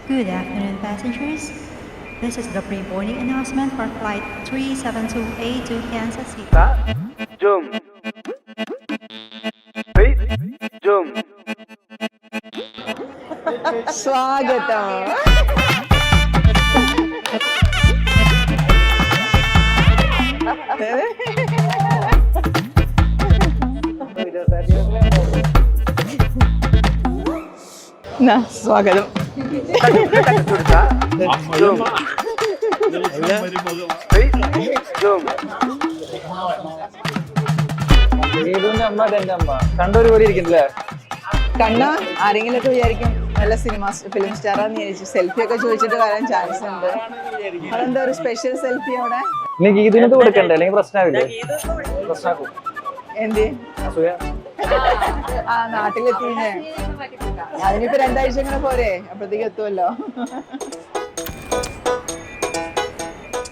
Good afternoon, passengers. This is the pre-boarding announcement for flight 372A to Kansas City. Jom. Wait, jom. സ്വാഗതം. സ്വാഗതം. Jom. Wait, jom. ഏതൊന്നും അമ്മ എന്റെ അമ്മ കണ്ടൊരു പോലെ ഇരിക്കുന്നില്ലേ? കണ്ണ ആരെങ്കിലും ഒക്കെ വിചാരിക്കും നല്ല ഫിലിം സ്റ്റാറാന്ന് വിചാരിച്ചു. സെൽഫി ഒക്കെ ചോദിച്ചിട്ട് വരാൻ ചാൻസ് ഉണ്ട്. അതെന്താ ഒരു സ്പെഷ്യൽ സെൽഫി അവിടെ? ഇനി ഗീതിനത് കൊടുക്കണ്ടേ? അല്ലെങ്കിൽ പ്രശ്നമാവില്ലേ? പ്രശ്നമാക്കും. എന്ത് അസൂയ. ആ നാട്ടിലെത്തിനെ അതിനിപ്പോ 2 ആഴ്ച ഇങ്ങനെ പോരെ, അപ്പഴത്തേക്ക് എത്തുമല്ലോ.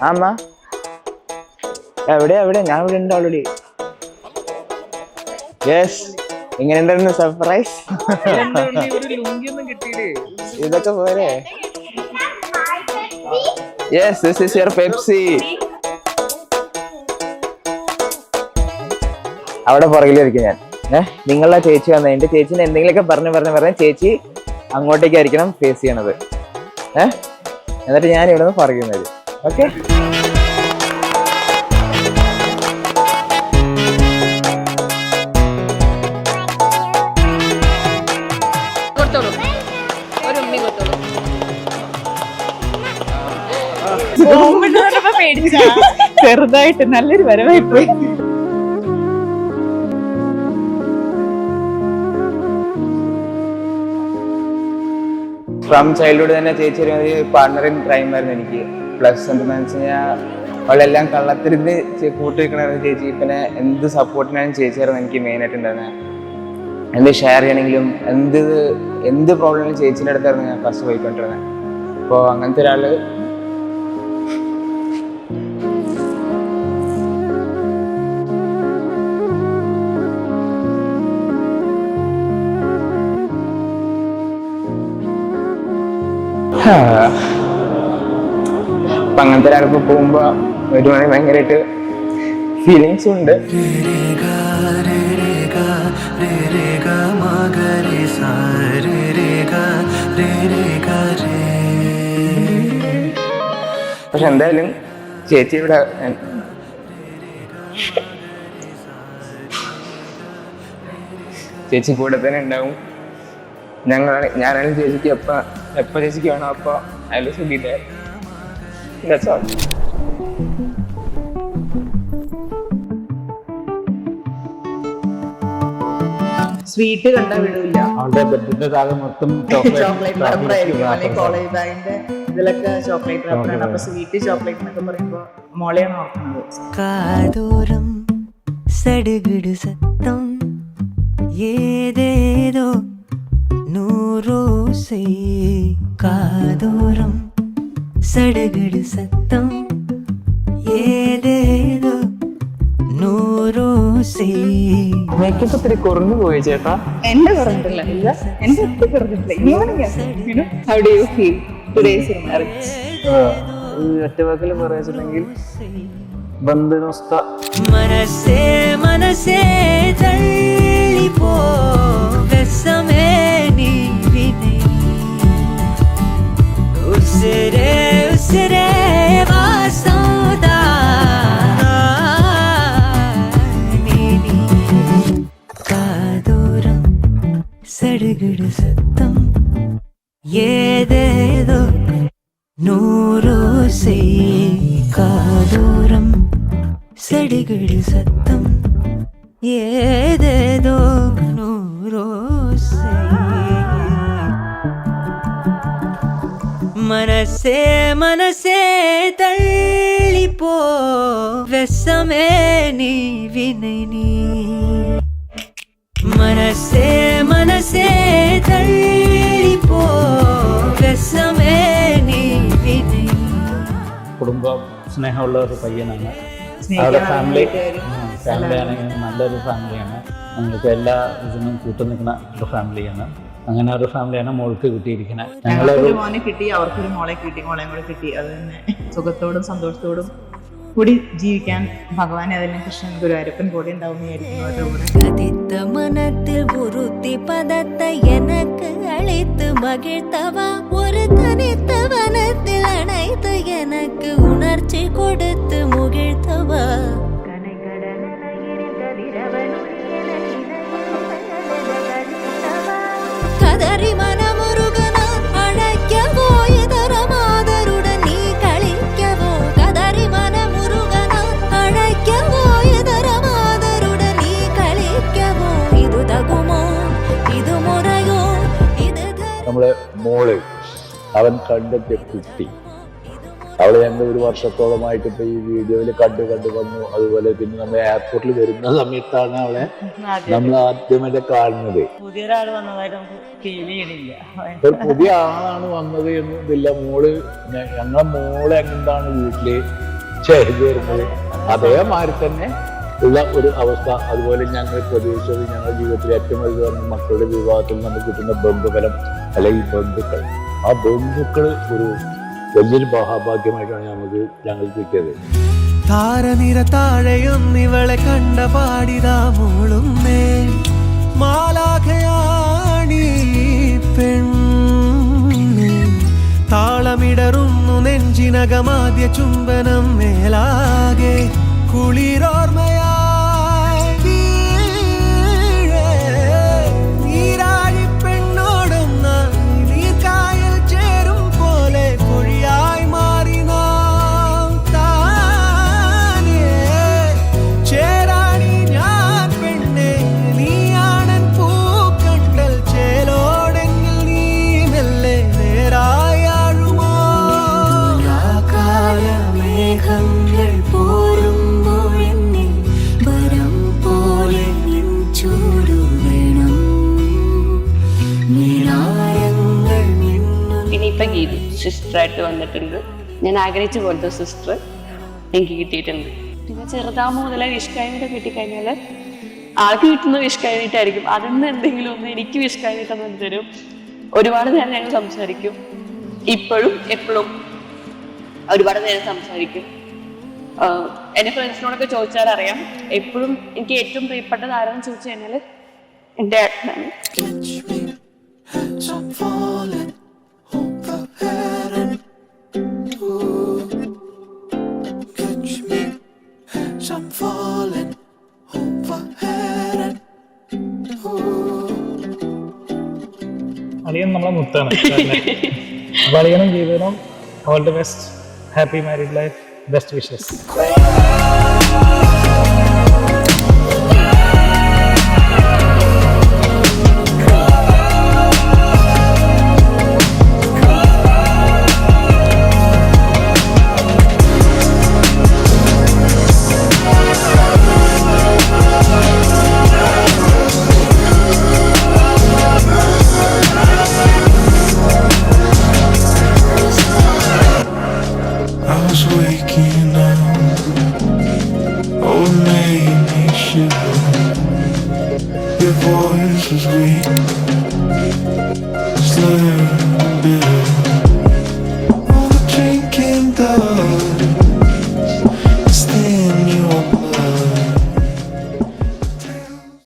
അമ്മ എവിടെ ഞാൻ ഇവിടെ ഉണ്ട് ഓൾറെഡി. യെസ്, ഇങ്ങനെ ഉണ്ടായിരുന്നു സർപ്രൈസ്. ഇതൊക്കെ പോരെ? Yes, this is your Pepsi. അവിടെ പുറകിലിരിക്കും ഞാൻ. നിങ്ങളുടെ ചേച്ചി വന്ന എന്റെ ചേച്ചിനെ എന്തെങ്കിലുമൊക്കെ പറഞ്ഞ് ചേച്ചി അങ്ങോട്ടേക്കായിരിക്കണം ഫേസ് ചെയ്യണത്. എന്നിട്ട് ഞാൻ ഇവിടെ നിന്ന് പറയുന്നത്. ഓക്കെ, ചെറുതായിട്ട് നല്ലൊരു വരവായി പോയി. ഫ്രം ചൈൽഡ്ഹുഡ് തന്നെ ചേച്ചി ഒരു പാർട്ണർ ഇൻ ക്രൈം ആയിരുന്നു എനിക്ക്. പ്ലസ് എന്താണെന്ന് വെച്ച് കഴിഞ്ഞാൽ അവളെല്ലാം കള്ളത്തിരുന്ന് കൂട്ടിരിക്കണമായിരുന്നു ചേച്ചി. പിന്നെ എന്ത് സപ്പോർട്ടിനാണ് ചേച്ചിയായിരുന്നു എനിക്ക് മെയിനായിട്ട് ഉണ്ടായിരുന്നത്. എന്ത് ഷെയർ ചെയ്യണമെങ്കിലും എന്ത് പ്രോബ്ലം ചേച്ചീൻ്റെ അടുത്തായിരുന്നു ഞാൻ ഫസ്റ്റ് പോയിക്കൊണ്ടിരുന്നത്. അപ്പോൾ അങ്ങനത്തെ ഒരാള് അപ്പൊ അങ്ങനത്തെ ഒരാളിപ്പോ പോകുമ്പോ ഒരുപാട് ഭയങ്കരമായിട്ട് ഫീലിങ്സ് ഉണ്ട്. പക്ഷെ എന്തായാലും ചേച്ചി ഇവിടെ ചേച്ചി കൂടെ തന്നെ ഉണ്ടാവും. ഞാനാണ് ചേച്ചിക്ക് എപ്പോ ചേച്ചിക്ക് വേണം അപ്പൊ അതിൽ സുഖില്ലേ. സ്വീറ്റ് കണ്ടാ വിടൂല. അവളുടെ ബെഡിന്റെ താഴെ മൊത്തം ചോക്ലേറ്റ് റബ്ബറായിരിക്കും, അല്ലെങ്കിൽ കോളേജ് ബാഗിന്റെ ഇതിലൊക്കെ ചോക്ലേറ്റ് റബ്ബറാണ്. അപ്പൊ സ്വീറ്റ് ചോക്ലേറ്റ് എന്നൊക്കെ പറയുമ്പോ മോളെയാണ് ഓർക്കുന്നത്. കാതോരം സടുകിടു സത്തം ഏതേതോ നൂറോസൈ കാതോരം സടുകിടു സത്തം ഏതേതോ നൂറോസൈ. മേക്കപ്പ് ഒത്തിരി കുറഞ്ഞു പോയി ചേട്ടാ. എന്റെ പറഞ്ഞിട്ടില്ല, എന്റെ ഒത്തിരി പറഞ്ഞിട്ടില്ല. How do you feel today's marriage? ഒറ്റവാക്കിൽ പറയാച്ചിട്ടുണ്ടെങ്കിൽ ബന്ധനോസ്ത. മനസ്സേ മനസ്സേ തള്ളിപ്പോ വെസമേ നീ വിനൈ ഉസ്സരേ ഉസ്സരേ വാസോദാ നീനി കാതോരം സടുകിടു സത്തം ഏതേതോ നൂറോസൈ കാതോരം സടുകിടു സത്തം ഏതേതോ നൂറോസൈ. മനസ്സേ മനസ്സേ തള്ളിപ്പോ വെസമേ നീ വിനൈ മനസ്സേ മനസ്സേ തള്ളിപ്പോ വെസമേ നീ വിനൈ. കുടുംബം സ്നേഹമുള്ള ഒരു പയ്യനാണ്. അവരുടെ ഫാമിലി ആണെങ്കിൽ നല്ലൊരു ഫാമിലിയാണ്. ഞങ്ങൾക്ക് എല്ലാ ഇതിനും കൂട്ടുനിൽക്കുന്ന ഒരു ഫാമിലിയാണ്. അങ്ങനെ ഒരു ഫാമിലിയാണ് മോൾക്ക് കിട്ടിയിരിക്കുന്നത്. ഞങ്ങൾക്കൊരു മോനെ കിട്ടി, അവർക്കൊരു മോളെ കിട്ടി, മോളെയും കൂടെ കിട്ടി. അത് തന്നെ സുഖത്തോടും സന്തോഷത്തോടും കൂടി ജീവിക്കാൻ ഭഗവാൻ അതിനെ കൃഷ്ണൻ ഗുരുവായൂരപ്പൻ കൂടി ഉണ്ടാവും വിചാരിക്കുന്നു. கதித்த மனத்தில் உறுத்தி பதத்தை எனக்கு அழைத்து மகிழ்த்தவா, ஒரு தனித்த வனத்தில் அணைத்து எனக்கு உணர்ச்சி கொடுத்து முகிழ்த்தவா. கதறி மனமுருகனா அழைக்கவோ இதரமாதருடன் நீ கழிக்கவோ, கதறி மனமுருகனா அழைக்கவோ இதரமாதருடன் நீ கழிக்கவோ. இது தகுமோ, ഇത് മുറയോ, ഇത് നമ്മളെ മോള് അവൻ കണ്ടെത്തിയ കുട്ടി, അവളെ ഞങ്ങൾ ഒരു വർഷത്തോളമായിട്ട് ഇപ്പൊ ഈ വീഡിയോയിൽ കണ്ടു വന്നു. അതുപോലെ പിന്നെ നമ്മൾ എയർപോർട്ടിൽ വരുന്ന സമയത്താണ് അവളെ നമ്മൾ ആദ്യമായിട്ട് കാണുന്നത്. പുതിയൊരാൾ വന്നതായിട്ട് നമുക്ക് ഫീൽ ചെയ്യണില്ല. ഒരു പുതിയ ആളാണ് വന്നത് എന്നതില്ല. ഞങ്ങളെ മോളെ എന്താണ് വീട്ടില് ചെയ്തു വരുന്നത് അതേമാതിരി തന്നെ ഉള്ള ഒരു അവസ്ഥ. അതുപോലെ ഞങ്ങൾ പ്രതീക്ഷിച്ചത് ഞങ്ങളുടെ ജീവിതത്തിൽ ഏറ്റവും വലുത് മക്കളുടെ വിവാഹത്തിൽ നമുക്ക് കിട്ടുന്ന ബന്ധുബലം അല്ലെങ്കിൽ ബന്ധുക്കൾ. ആ ബന്ധുക്കൾ ഒരു വലിയൊരു മഹാഭാഗ്യമായിട്ടാണ് ഞങ്ങൾക്ക് കിട്ടിയത്. താരനിര താഴെയൊന്നിവളെ കണ്ട പാടിതാ മോളുന്നേ, മാലാഖയാണീ പെണ്ണ്. താളമിടറുന്നു നെഞ്ചിനകമാദ്യ ചുംബനം മേലാകെ കുളിരോർമ്മയായി നീരാഴി പെണ്ണോടുന്ന നീർക്കായൽ ചേരും പോലെ പൊഴിയായി മാറി നാം താനേ. ചേരാണി ഞാൻ പെണ്ണെ നീയാണൻ പൂക്കണ്ടൽ ചേലോടെങ്കിൽ നീ മെല്ലെ നേരായാഴുമോ. മേഘങ്ങൾ പോരുമ്പോഴെന്നിൽ വരം പോലെ നിൻ ചൂടു വേണം, നീരാരങ്ങൾ മിന്നും. ഇനിയിപ്പം ഗീതു സിസ്റ്ററായിട്ട് വന്നിട്ടുണ്ട്. ഞാൻ ആഗ്രഹിച്ച പോലത്തെ സിസ്റ്റർ എനിക്ക് കിട്ടിയിട്ടുണ്ട്. പിന്നെ ചെറുതാകുമ്പോൾ മുതലേ വിഷ്കായിട്ട് കിട്ടിക്കഴിഞ്ഞാൽ ആൾക്ക് കിട്ടുന്ന വിഷ്കായിട്ടായിരിക്കും. അതിന്ന് എന്തെങ്കിലും ഒന്ന് എനിക്ക് വിഷ്കായിട്ട് തന്നെ തരും. ഒരുപാട് നേരം ഞങ്ങൾ സംസാരിക്കും. ഇപ്പോഴും എപ്പോഴും ഒരുപാട് നേരം സംസാരിക്കും. എൻ്റെ ഫ്രണ്ട്സിനോടൊക്കെ ചോദിച്ചാൽ അറിയാം, എപ്പോഴും എനിക്ക് ഏറ്റവും പ്രിയപ്പെട്ടത് ആരാന്ന് ചോദിച്ചു കഴിഞ്ഞാൽ എൻ്റെ ഏട്ടനാണ്. അളിയൻ നമ്മളെ മുത്താണ്. അപ്പോൾ അളിയനും ജീവിതം all the best, happy married life, best wishes. I was waking up, oh it made me shiver. Your voice was weak, slurred.